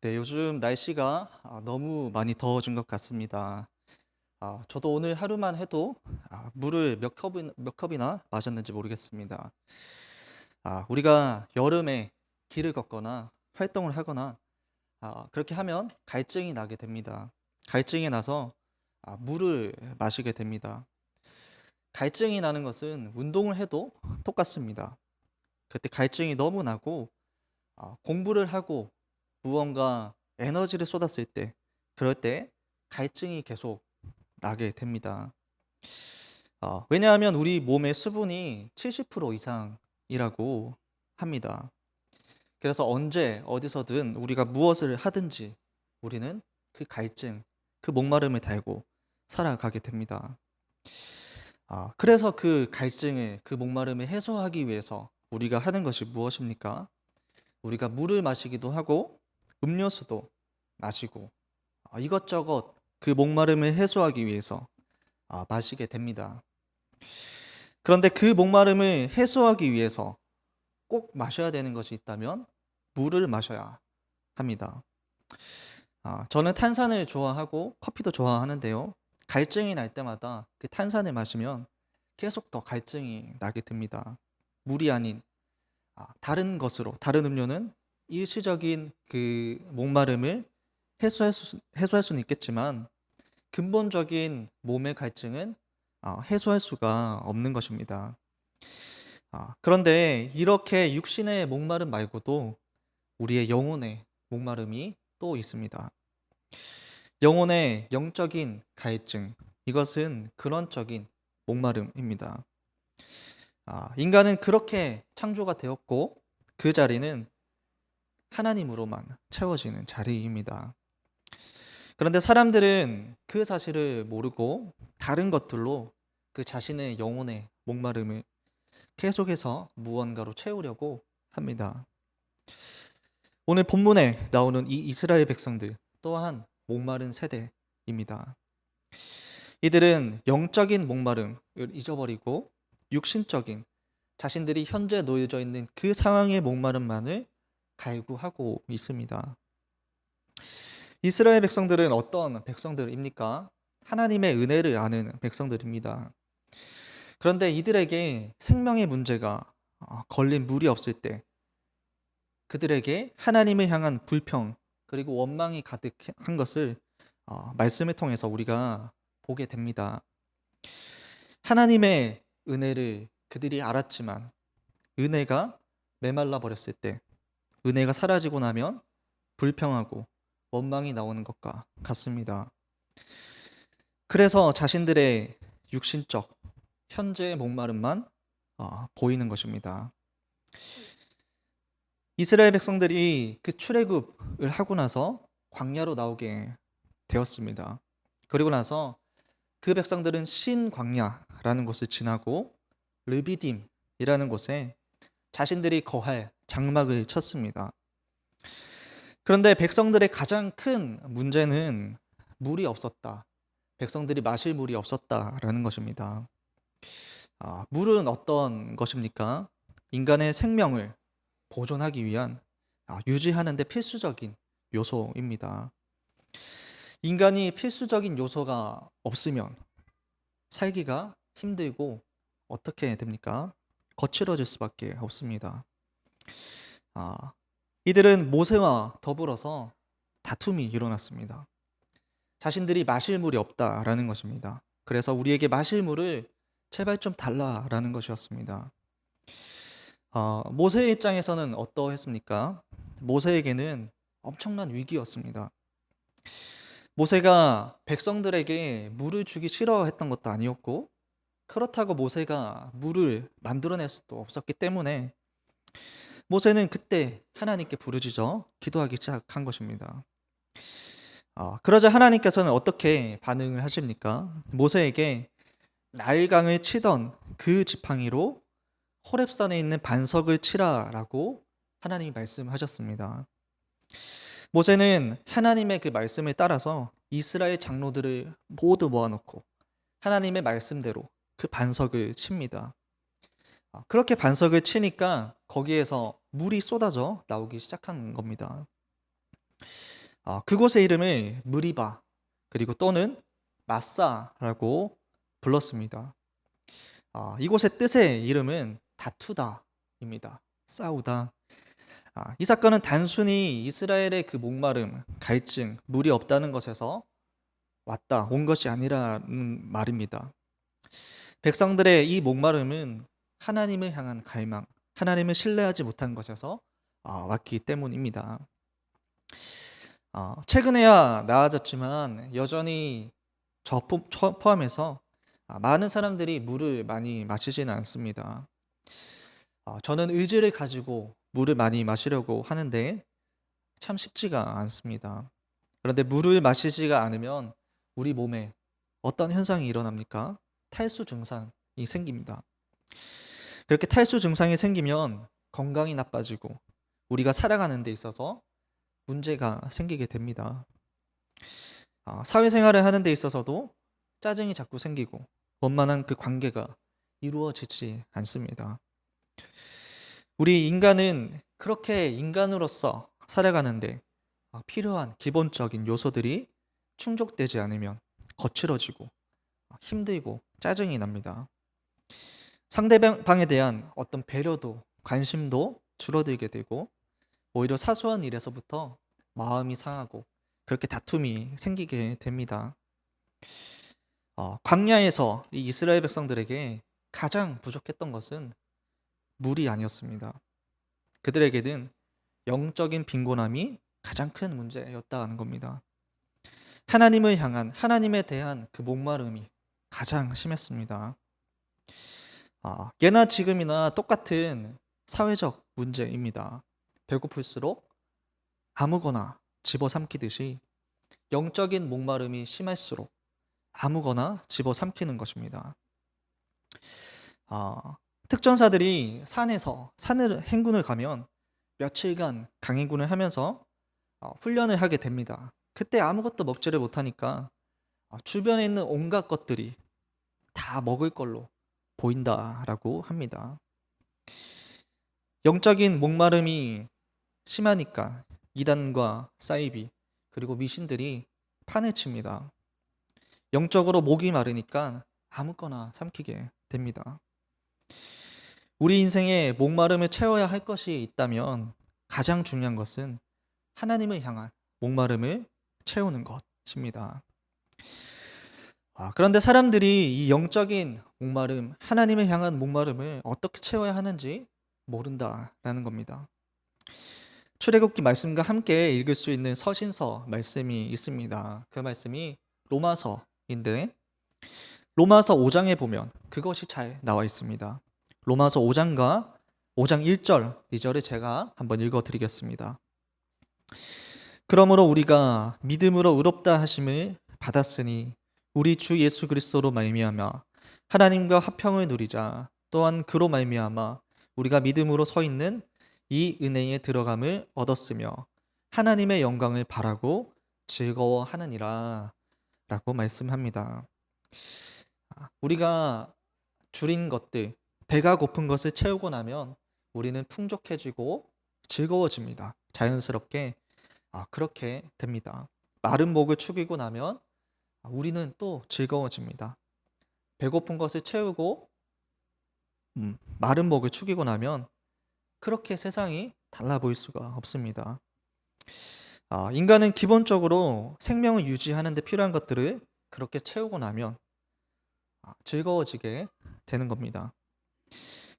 네, 요즘 날씨가 너무 많이 더워진 것 같습니다. 저도 오늘 하루만 해도 물을 몇 컵이나 마셨는지 모르겠습니다. 우리가 여름에 길을 걷거나 활동을 하거나 그렇게 하면 갈증이 나게 됩니다. 갈증이 나서 물을 마시게 됩니다. 갈증이 나는 것은 운동을 해도 똑같습니다. 그때 갈증이 너무 나고 공부를 하고 무언가 에너지를 쏟았을 때, 그럴 때 갈증이 계속 나게 됩니다. 왜냐하면 우리 몸의 수분이 70% 이상이라고 합니다. 그래서 언제 어디서든 우리가 무엇을 하든지 우리는 그 갈증, 그 목마름을 달고 살아가게 됩니다. 그래서 그 갈증을, 그 목마름을 해소하기 위해서 우리가 하는 것이 무엇입니까? 우리가 물을 마시기도 하고 음료수도 마시고 이것저것 그 목마름을 해소하기 위해서 마시게 됩니다. 그런데 그 목마름을 해소하기 위해서 꼭 마셔야 되는 것이 있다면 물을 마셔야 합니다. 저는 탄산을 좋아하고 커피도 좋아하는데요. 갈증이 날 때마다 그 탄산을 마시면 계속 더 갈증이 나게 됩니다. 물이 아닌 다른 음료는 일시적인 그 목마름을 해소할 수는 있겠지만 근본적인 몸의 갈증은 해소할 수가 없는 것입니다. 그런데 이렇게 육신의 목마름 말고도 우리의 영혼의 목마름이 또 있습니다. 영혼의 영적인 갈증, 이것은 근원적인 목마름입니다. 인간은 그렇게 창조가 되었고 그 자리는 하나님으로만 채워지는 자리입니다. 그런데 사람들은 그 사실을 모르고 다른 것들로 그 자신의 영혼의 목마름을 계속해서 무언가로 채우려고 합니다. 오늘 본문에 나오는 이 이스라엘 백성들 또한 목마른 세대입니다. 이들은 영적인 목마름을 잊어버리고 육신적인 자신들이 현재 놓여져 있는 그 상황의 목마름만을 갈구하고 있습니다. 이스라엘 백성들은 어떤 백성들입니까? 하나님의 은혜를 아는 백성들입니다. 그런데 이들에게 생명의 문제가 걸린 물이 없을 때 그들에게 하나님을 향한 불평 그리고 원망이 가득한 것을 말씀을 통해서 우리가 보게 됩니다. 하나님의 은혜를 그들이 알았지만 은혜가 메말라 버렸을 때, 은혜가 사라지고 나면 불평하고 원망이 나오는 것과 같습니다. 그래서 자신들의 육신적 현재의 목마름만 보이는 것입니다. 이스라엘 백성들이 그 출애굽을 하고 나서 광야로 나오게 되었습니다. 그리고 나서 그 백성들은 신광야라는 곳을 지나고 르비딤이라는 곳에 자신들이 거할 장막을 쳤습니다. 그런데 백성들의 가장 큰 문제는 물이 없었다. 백성들이 마실 물이 없었다라는 것입니다. 물은 어떤 것입니까? 인간의 생명을 보존하기 위한 유지하는 데 필수적인 요소입니다. 인간이 필수적인 요소가 없으면 살기가 힘들고 어떻게 됩니까? 거칠어질 수밖에 없습니다. 이들은 모세와 더불어서 다툼이 일어났습니다. 자신들이 마실 물이 없다라는 것입니다. 그래서 우리에게 마실 물을 제발 좀 달라라는 것이었습니다. 모세의 입장에서는 어떠했습니까? 모세에게는 엄청난 위기였습니다. 모세가 백성들에게 물을 주기 싫어했던 것도 아니었고 그렇다고 모세가 물을 만들어낼 수도 없었기 때문에 모세는 그때 하나님께 부르짖어 기도하기 시작한 것입니다. 그러자 하나님께서는 어떻게 반응을 하십니까? 모세에게 나일강을 치던 그 지팡이로 호렙산에 있는 반석을 치라라고 하나님이 말씀하셨습니다. 모세는 하나님의 그 말씀을 따라서 이스라엘 장로들을 모두 모아놓고 하나님의 말씀대로 그 반석을 칩니다. 그렇게 반석을 치니까 거기에서 물이 쏟아져 나오기 시작한 겁니다. 그곳의 이름을 무리바 그리고 또는 마사라고 불렀습니다. 이곳의 뜻의 이름은 다투다입니다. 싸우다. 이 사건은 단순히 이스라엘의 그 목마름, 갈증, 물이 없다는 것에서 온 것이 아니라는 말입니다. 백성들의 이 목마름은 하나님을 향한 갈망, 하나님을 신뢰하지 못한 것에서 왔기 때문입니다. 최근에야 나아졌지만 여전히 저 포함해서 많은 사람들이 물을 많이 마시지는 않습니다. 저는 의지를 가지고 물을 많이 마시려고 하는데 참 쉽지가 않습니다. 그런데 물을 마시지가 않으면 우리 몸에 어떤 현상이 일어납니까? 탈수 증상이 생깁니다. 그렇게 탈수 증상이 생기면 건강이 나빠지고 우리가 살아가는 데 있어서 문제가 생기게 됩니다. 사회생활을 하는 데 있어서도 짜증이 자꾸 생기고 원만한 그 관계가 이루어지지 않습니다. 우리 인간은 그렇게 인간으로서 살아가는데 필요한 기본적인 요소들이 충족되지 않으면 거칠어지고 힘들고 짜증이 납니다. 상대방에 대한 어떤 배려도 관심도 줄어들게 되고 오히려 사소한 일에서부터 마음이 상하고 그렇게 다툼이 생기게 됩니다. 광야에서 이 이스라엘 백성들에게 가장 부족했던 것은 물이 아니었습니다. 그들에게는 영적인 빈곤함이 가장 큰 문제였다는 겁니다. 하나님을 향한 하나님에 대한 그 목마름이 가장 심했습니다. 예나 지금이나 똑같은 사회적 문제입니다. 배고플수록 아무거나 집어삼키듯이 영적인 목마름이 심할수록 아무거나 집어삼키는 것입니다. 특전사들이 산을 행군을 가면 며칠간 강행군을 하면서 훈련을 하게 됩니다. 그때 아무것도 먹지를 못하니까 주변에 있는 온갖 것들이 다 먹을 걸로 보인다라고 합니다. 영적인 목마름이 심하니까 이단과 사이비 그리고 미신들이 판을 칩니다. 영적으로 목이 마르니까 아무거나 삼키게 됩니다. 우리 인생에 목마름을 채워야 할 것이 있다면 가장 중요한 것은 하나님을 향한 목마름을 채우는 것입니다. 그런데 사람들이 이 영적인 목마름, 하나님을 향한 목마름을 어떻게 채워야 하는지 모른다라는 겁니다. 출애굽기 말씀과 함께 읽을 수 있는 서신서 말씀이 있습니다. 그 말씀이 로마서인데 로마서 5장에 보면 그것이 잘 나와 있습니다. 로마서 5장 1절, 2절을 제가 한번 읽어드리겠습니다. 그러므로 우리가 믿음으로 의롭다 하심을 받았으니 우리 주 예수 그리스도로 말미암아 하나님과 화평을 누리자. 또한 그로 말미암아 우리가 믿음으로 서 있는 이 은혜에 들어감을 얻었으며 하나님의 영광을 바라고 즐거워하느니라 라고 말씀합니다. 우리가 줄인 것들, 배가 고픈 것을 채우고 나면 우리는 풍족해지고 즐거워집니다. 자연스럽게 그렇게 됩니다. 마른 목을 축이고 나면 우리는 또 즐거워집니다. 배고픈 것을 채우고 마른 목을 축이고 나면 그렇게 세상이 달라 보일 수가 없습니다. 인간은 기본적으로 생명을 유지하는 데 필요한 것들을 그렇게 채우고 나면 즐거워지게 되는 겁니다.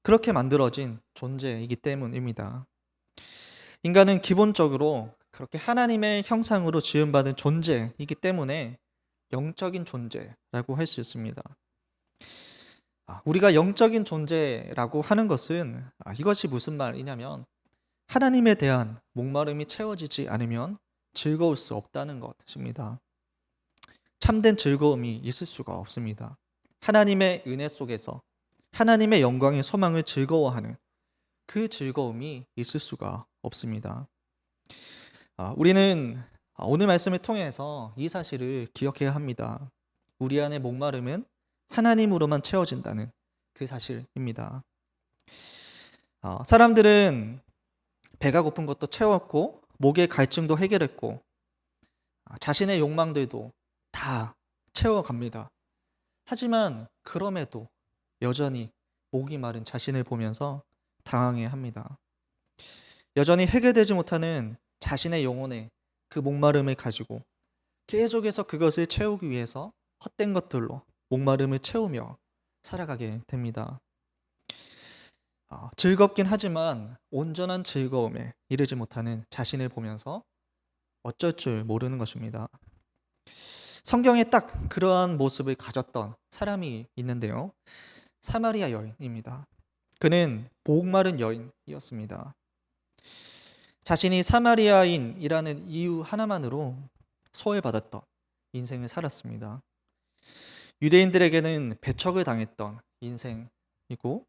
그렇게 만들어진 존재이기 때문입니다. 인간은 기본적으로 그렇게 하나님의 형상으로 지음받은 존재이기 때문에 영적인 존재라고 할 수 있습니다. 우리가 영적인 존재라고 하는 것은 이것이 무슨 말이냐면 하나님에 대한 목마름이 채워지지 않으면 즐거울 수 없다는 것입니다. 참된 즐거움이 있을 수가 없습니다. 하나님의 은혜 속에서 하나님의 영광의 소망을 즐거워하는 그 즐거움이 있을 수가 없습니다. 우리는 오늘 말씀을 통해서 이 사실을 기억해야 합니다. 우리 안의 목마름은 하나님으로만 채워진다는 그 사실입니다. 사람들은 배가 고픈 것도 채웠고 목의 갈증도 해결했고 자신의 욕망들도 다 채워갑니다. 하지만 그럼에도 여전히 목이 마른 자신을 보면서 당황해합니다. 여전히 해결되지 못하는 자신의 영혼의 그 목마름을 가지고 계속해서 그것을 채우기 위해서 헛된 것들로 목마름을 채우며 살아가게 됩니다. 즐겁긴 하지만 온전한 즐거움에 이르지 못하는 자신을 보면서 어쩔 줄 모르는 것입니다. 성경에 딱 그러한 모습을 가졌던 사람이 있는데요. 사마리아 여인입니다. 그는 목마른 여인이었습니다. 자신이 사마리아인이라는 이유 하나만으로 소외받았던 인생을 살았습니다. 유대인들에게는 배척을 당했던 인생이고,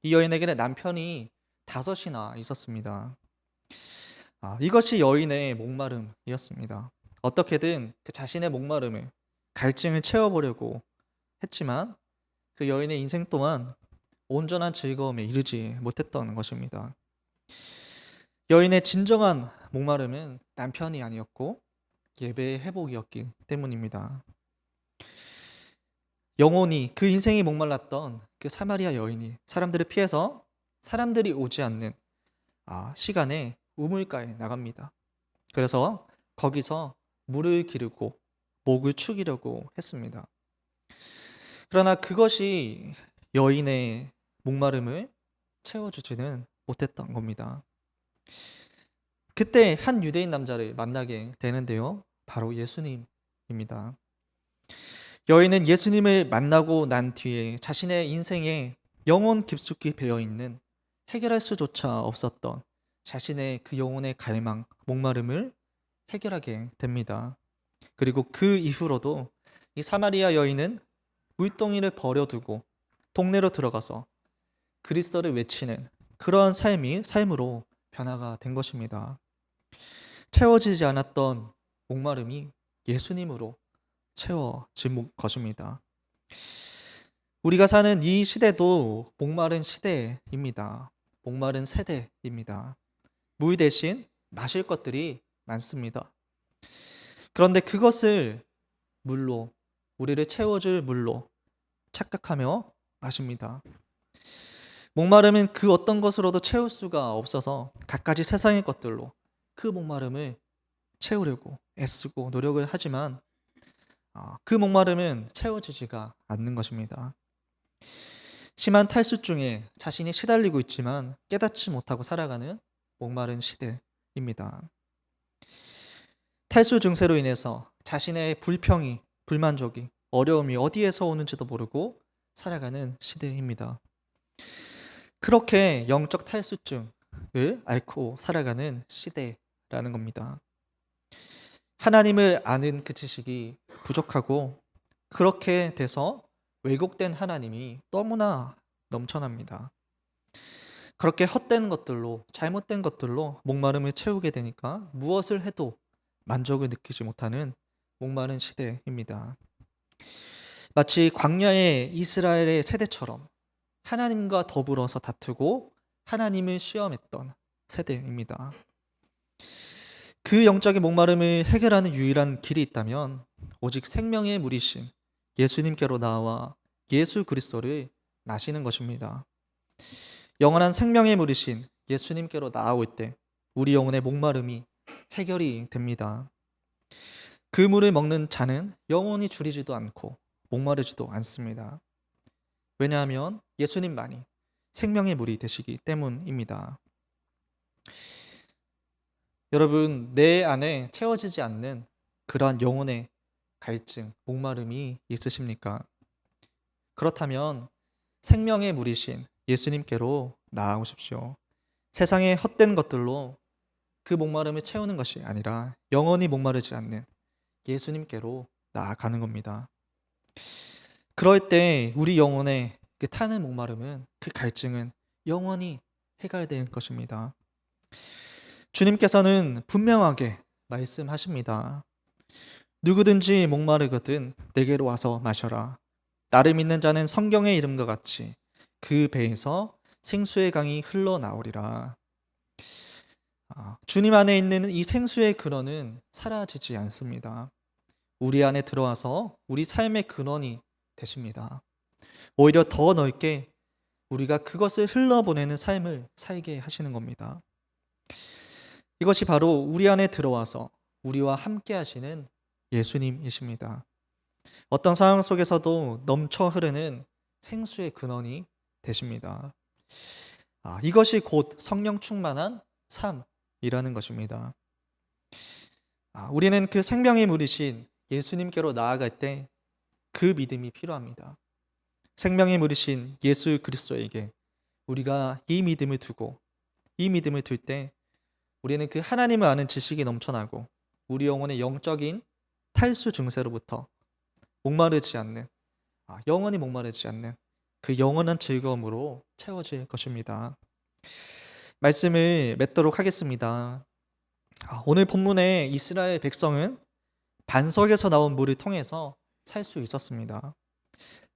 이 여인에게는 남편이 5이나 있었습니다. 이것이 여인의 목마름이었습니다. 어떻게든 그 자신의 목마름을, 갈증을 채워보려고 했지만 그 여인의 인생 동안 온전한 즐거움에 이르지 못했던 것입니다. 여인의 진정한 목마름은 남편이 아니었고 예배의 회복이었기 때문입니다. 영혼이, 그 인생이 목말랐던 그 사마리아 여인이 사람들을 피해서 사람들이 오지 않는 시간에 우물가에 나갑니다. 그래서 거기서 물을 기르고 목을 축이려고 했습니다. 그러나 그것이 여인의 목마름을 채워주지는 못했던 겁니다. 그때 한 유대인 남자를 만나게 되는데요. 바로 예수님입니다. 여인은 예수님을 만나고 난 뒤에 자신의 인생에 영혼 깊숙이 배어있는, 해결할 수조차 없었던 자신의 그 영혼의 갈망, 목마름을 해결하게 됩니다. 그리고 그 이후로도 이 사마리아 여인은 물동이를 버려두고 동네로 들어가서 그리스도를 외치는 그러한 삶으로 변화가 된 것입니다. 채워지지 않았던 목마름이 예수님으로 채워진 것입니다. 우리가 사는 이 시대도 목마른 시대입니다. 목마른 세대입니다. 물 대신 마실 것들이 많습니다. 그런데 그것을 물로, 우리를 채워줄 물로 착각하며 마십니다. 목마름은 그 어떤 것으로도 채울 수가 없어서 갖가지 세상의 것들로 그 목마름을 채우려고 애쓰고 노력을 하지만 그 목마름은 채워지지가 않는 것입니다. 심한 탈수 중에 자신이 시달리고 있지만 깨닫지 못하고 살아가는 목마른 시대입니다. 탈수 증세로 인해서 자신의 불평이, 불만족이, 어려움이 어디에서 오는지도 모르고 살아가는 시대입니다. 그렇게 영적 탈수증을 앓고 살아가는 시대라는 겁니다. 하나님을 아는 그 지식이 부족하고 그렇게 돼서 왜곡된 하나님이 너무나 넘쳐납니다. 그렇게 헛된 것들로, 잘못된 것들로 목마름을 채우게 되니까 무엇을 해도 만족을 느끼지 못하는 목마른 시대입니다. 마치 광야의 이스라엘의 세대처럼 하나님과 더불어서 다투고 하나님을 시험했던 세대입니다. 그 영적인 목마름을 해결하는 유일한 길이 있다면 오직 생명의 물이신 예수님께로 나와 예수 그리스도를 마시는 것입니다. 영원한 생명의 물이신 예수님께로 나아올 때 우리 영혼의 목마름이 해결이 됩니다. 그 물을 먹는 자는 영원히 줄이지도 않고 목마르지도 않습니다. 왜냐하면 예수님만이 생명의 물이 되시기 때문입니다. 여러분, 내 안에 채워지지 않는 그러한 영혼의 갈증, 목마름이 있으십니까? 그렇다면 생명의 물이신 예수님께로 나아오십시오. 세상의 헛된 것들로 그 목마름을 채우는 것이 아니라 영원히 목마르지 않는 예수님께로 나아가는 겁니다. 그럴 때 우리 영혼의 그 타는 목마름은, 그 갈증은 영원히 해결될 것입니다. 주님께서는 분명하게 말씀하십니다. 누구든지 목마르거든 내게로 와서 마셔라. 나를 믿는 자는 성경의 이름과 같이 그 배에서 생수의 강이 흘러나오리라. 주님 안에 있는 이 생수의 근원은 사라지지 않습니다. 우리 안에 들어와서 우리 삶의 근원이 되십니다. 오히려 더 넓게 우리가 그것을 흘러보내는 삶을 살게 하시는 겁니다. 이것이 바로 우리 안에 들어와서 우리와 함께 하시는 예수님이십니다. 어떤 상황 속에서도 넘쳐 흐르는 생수의 근원이 되십니다. 이것이 곧 성령 충만한 삶이라는 것입니다. 우리는 그 생명의 물이신 예수님께로 나아갈 때 그 믿음이 필요합니다. 생명의 물이신 예수 그리스도에게 우리가 이 믿음을 두고 이 믿음을 둘 때 우리는 그 하나님을 아는 지식이 넘쳐나고 우리 영혼의 영적인 탈수 증세로부터 목마르지 않는, 영원히 목마르지 않는 그 영원한 즐거움으로 채워질 것입니다. 말씀을 맺도록 하겠습니다. 오늘 본문에 이스라엘 백성은 반석에서 나온 물을 통해서 살 수 있었습니다.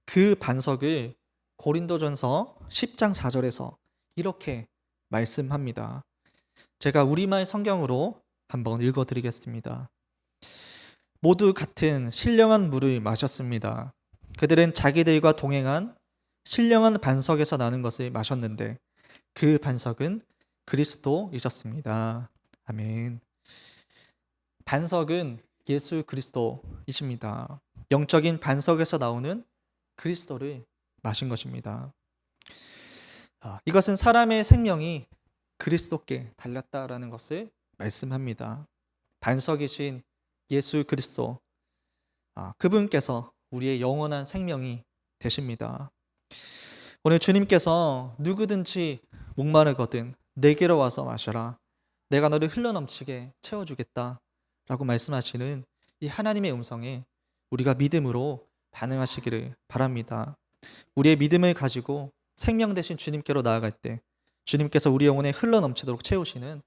그 반석을 고린도전서 10장 4절에서 이렇게 말씀합니다. 제가 우리말 성경으로 한번 읽어드리겠습니다. 모두 같은 신령한 물을 마셨습니다. 그들은 자기들과 동행한 신령한 반석에서 나는 것을 마셨는데 그 반석은 그리스도이셨습니다. 아멘. 반석은 예수 그리스도이십니다. 영적인 반석에서 나오는 그리스도를 마신 것입니다. 이것은 사람의 생명이 그리스도께 달렸다라는 것을 말씀합니다. 반석이신 예수 그리스도, 그분께서 우리의 영원한 생명이 되십니다. 오늘 주님께서 누구든지 목마르거든 내게로 와서 마셔라. 내가 너를 흘러넘치게 채워주겠다 라고 말씀하시는 이 하나님의 음성에 우리가 믿음으로 반응하시기를 바랍니다. 우리의 믿음을 가지고 생명 되신 주님께로 나아갈 때 주님께서 우리 영혼에 흘러넘치도록 채우시는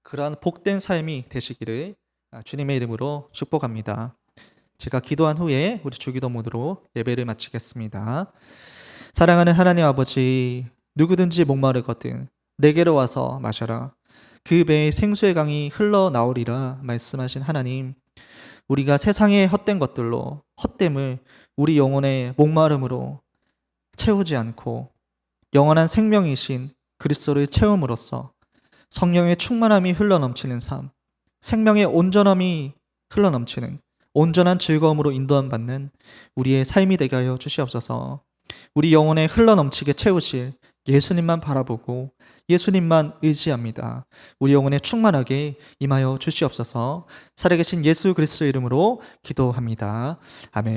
그러한 복된 삶이 되시기를 주님의 이름으로 축복합니다. 제가 기도한 후에 우리 주기도 모드로 예배를 마치겠습니다. 사랑하는 하나님 아버지, 누구든지 목마르거든 내게로 와서 마셔라. 그 배에 생수의 강이 흘러나오리라 말씀하신 하나님, 우리가 세상의 헛된 것들로 헛됨을 우리 영혼의 목마름으로 채우지 않고 영원한 생명이신 그리스도를 채움으로써 성령의 충만함이 흘러넘치는 삶, 생명의 온전함이 흘러넘치는 온전한 즐거움으로 인도함 받는 우리의 삶이 되게 하여 주시옵소서. 우리 영혼에 흘러넘치게 채우실 예수님만 바라보고 예수님만 의지합니다. 우리 영혼에 충만하게 임하여 주시옵소서. 살아계신 예수 그리스도 이름으로 기도합니다. 아멘.